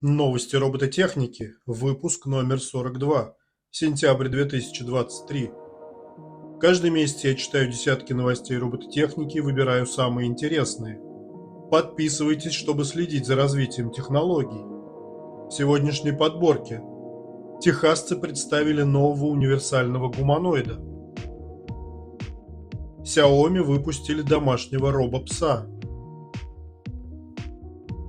Новости робототехники. Выпуск номер 42. Сентябрь 2023. Каждый месяц я читаю десятки новостей робототехники и выбираю самые интересные. Подписывайтесь, чтобы следить за развитием технологий. В сегодняшней подборке. Техасцы представили нового универсального гуманоида. Xiaomi выпустили домашнего робопса.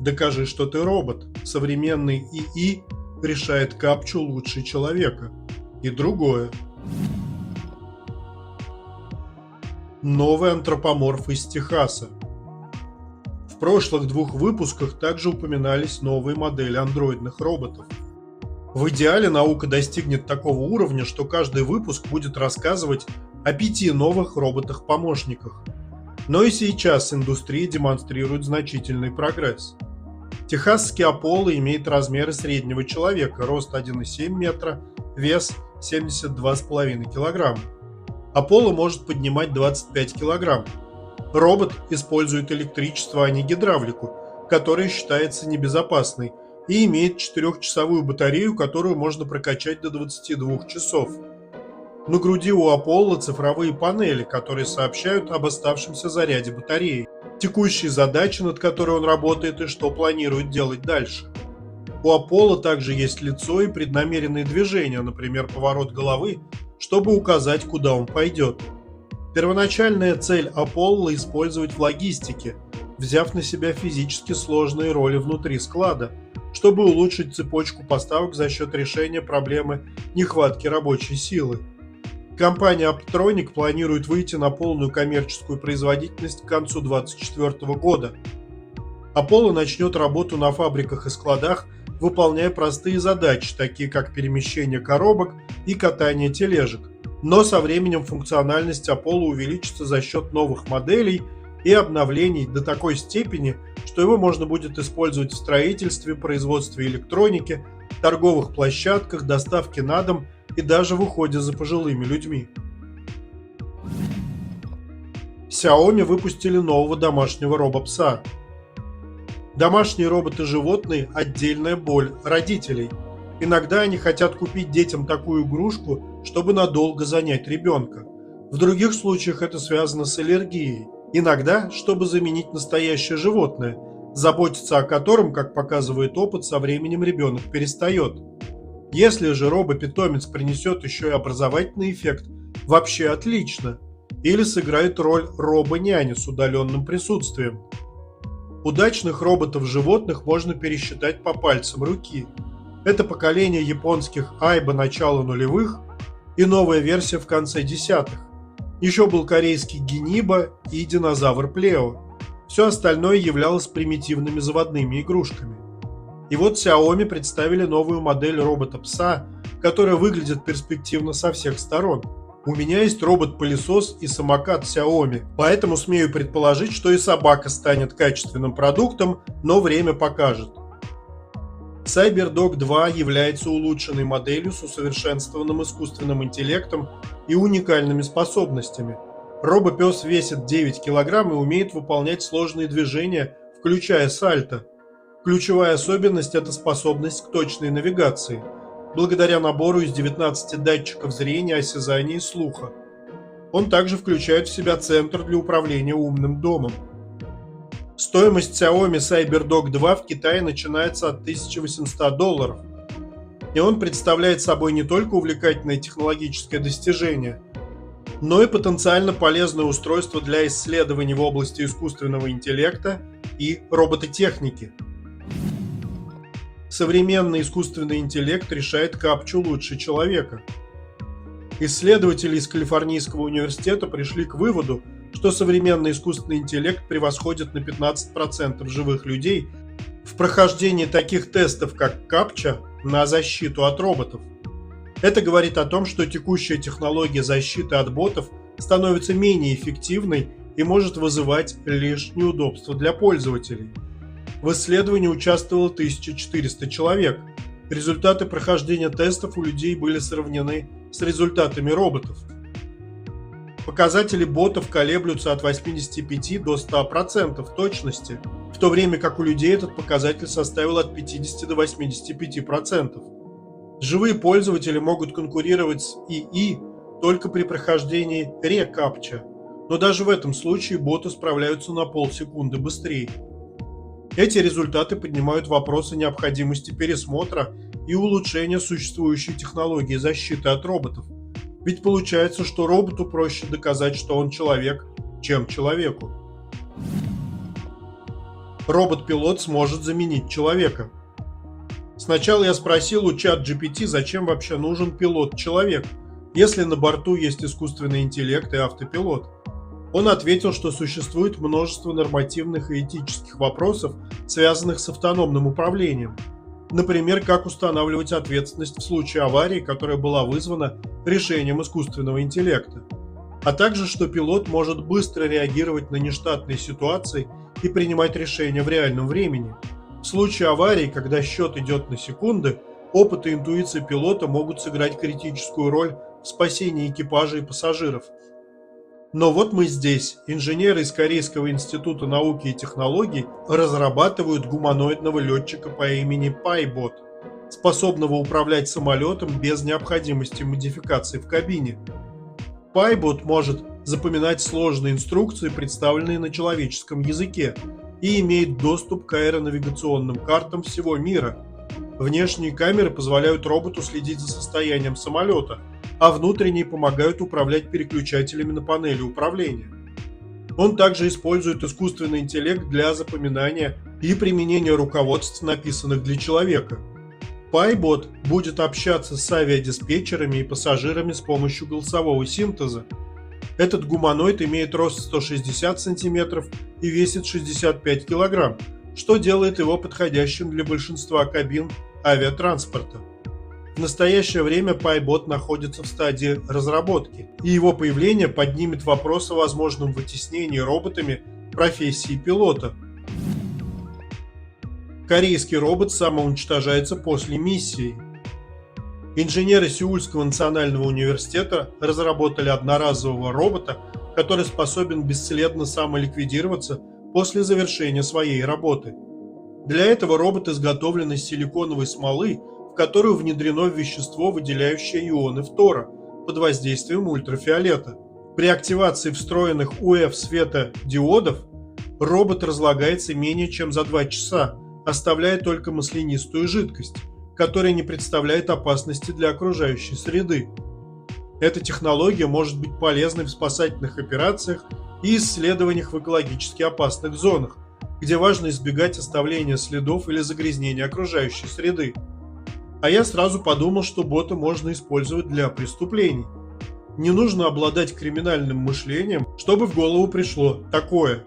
Докажи, что ты робот. Современный ИИ решает капчу лучше человека. И другое. Новый антропоморф из Техаса. В прошлых двух выпусках также упоминались новые модели андроидных роботов. В идеале наука достигнет такого уровня, что каждый выпуск будет рассказывать о 5 новых роботах-помощниках. Но и сейчас индустрия демонстрирует значительный прогресс. Техасский Аполло имеет размеры среднего человека, рост 1,7 метра, вес 72,5 кг. Аполло может поднимать 25 кг. Робот использует электричество, а не гидравлику, которая считается небезопасной, и имеет 4-часовую батарею, которую можно прокачать до 22 часов. На груди у Аполло цифровые панели, которые сообщают об оставшемся заряде батареи, текущие задачи, над которой он работает, и что планирует делать дальше. У Аполло также есть лицо и преднамеренные движения, например, поворот головы, чтобы указать, куда он пойдет. Первоначальная цель Аполло – использовать в логистике, взяв на себя физически сложные роли внутри склада, чтобы улучшить цепочку поставок за счет решения проблемы нехватки рабочей силы. Компания Apptronik планирует выйти на полную коммерческую производительность к концу 2024 года. Аполло начнет работу на фабриках и складах, выполняя простые задачи, такие как перемещение коробок и катание тележек. Но со временем функциональность Аполло увеличится за счет новых моделей и обновлений до такой степени, что его можно будет использовать в строительстве, производстве электроники, торговых площадках, доставке на дом и даже в уходе за пожилыми людьми. Xiaomi выпустили нового домашнего робопса. Домашние роботы-животные – отдельная боль родителей. Иногда они хотят купить детям такую игрушку, чтобы надолго занять ребенка. В других случаях это связано с аллергией. Иногда, чтобы заменить настоящее животное, заботиться о котором, как показывает опыт, со временем ребенок перестает. Если же робопитомец принесет еще и образовательный эффект, вообще отлично. Или сыграет роль робо-няни с удаленным присутствием. Удачных роботов-животных можно пересчитать по пальцам руки. Это поколение японских Айба начала нулевых и новая версия в конце десятых. Еще был корейский Гениба и динозавр Плео. Все остальное являлось примитивными заводными игрушками. И вот Xiaomi представили новую модель робота-пса, которая выглядит перспективно со всех сторон. У меня есть робот-пылесос и самокат Xiaomi, поэтому смею предположить, что и собака станет качественным продуктом, но время покажет. CyberDog 2 является улучшенной моделью с усовершенствованным искусственным интеллектом и уникальными способностями. Робопес весит 9 кг и умеет выполнять сложные движения, включая сальто. Ключевая особенность – это способность к точной навигации, благодаря набору из 19 датчиков зрения, осязания и слуха. Он также включает в себя центр для управления умным домом. Стоимость Xiaomi CyberDog 2 в Китае начинается от $1800, и он представляет собой не только увлекательное технологическое достижение, но и потенциально полезное устройство для исследований в области искусственного интеллекта и робототехники. Современный искусственный интеллект решает капчу лучше человека. Исследователи из Калифорнийского университета пришли к выводу, что современный искусственный интеллект превосходит на 15% живых людей в прохождении таких тестов, как капча, на защиту от роботов. Это говорит о том, что текущая технология защиты от ботов становится менее эффективной и может вызывать лишь неудобства для пользователей. В исследовании участвовало 1400 человек. Результаты прохождения тестов у людей были сравнены с результатами роботов. Показатели ботов колеблются от 85 до 100% точности. в то время как у людей этот показатель составил от 50 до 85%. Живые пользователи могут конкурировать с ИИ только при прохождении рекапча, но даже в этом случае боты справляются на полсекунды быстрее. Эти результаты поднимают вопросы необходимости пересмотра и улучшения существующей технологии защиты от роботов. Ведь получается, что роботу проще доказать, что он человек, чем человеку. Робот-пилот сможет заменить человека. Сначала я спросил у ChatGPT, зачем вообще нужен пилот-человек, если на борту есть искусственный интеллект и автопилот. Он ответил, что существует множество нормативных и этических вопросов, связанных с автономным управлением. Например, как устанавливать ответственность в случае аварии, которая была вызвана решением искусственного интеллекта. А также, что пилот может быстро реагировать на нештатные ситуации и принимать решения в реальном времени. В случае аварии, когда счет идет на секунды, опыт и интуиция пилота могут сыграть критическую роль в спасении экипажа и пассажиров. Но вот мы здесь. Инженеры из Корейского института науки и технологий разрабатывают гуманоидного летчика по имени PyBot, способного управлять самолетом без необходимости модификаций в кабине. PyBot может запоминать сложные инструкции, представленные на человеческом языке, и имеет доступ к аэронавигационным картам всего мира. Внешние камеры позволяют роботу следить за состоянием самолета, а внутренние помогают управлять переключателями на панели управления. Он также использует искусственный интеллект для запоминания и применения руководств, написанных для человека. PyBot будет общаться с авиадиспетчерами и пассажирами с помощью голосового синтеза. Этот гуманоид имеет рост 160 см и весит 65 кг, что делает его подходящим для большинства кабин авиатранспорта. В настоящее время PyBot находится в стадии разработки, и его появление поднимет вопрос о возможном вытеснении роботами профессии пилота. Корейский робот самоуничтожается после миссии. Инженеры Сеульского национального университета разработали одноразового робота, который способен бесследно самоликвидироваться после завершения своей работы. Для этого робот изготовлен из силиконовой смолы, в которую внедрено вещество, выделяющее ионы фтора под воздействием ультрафиолета. При активации встроенных УФ-светодиодов робот разлагается менее чем за 2 часа, оставляя только маслянистую жидкость, которая не представляет опасности для окружающей среды. Эта технология может быть полезной в спасательных операциях и исследованиях в экологически опасных зонах, где важно избегать оставления следов или загрязнения окружающей среды. А я сразу подумал, что бота можно использовать для преступлений. Не нужно обладать криминальным мышлением, чтобы в голову пришло такое.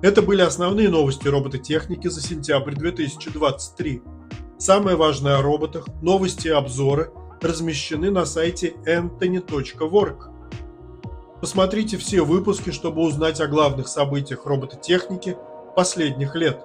Это были основные новости робототехники за сентябрь 2023. Самое важное о роботах, новости и обзоры размещены на сайте anthony.work. Посмотрите все выпуски, чтобы узнать о главных событиях робототехники последних лет.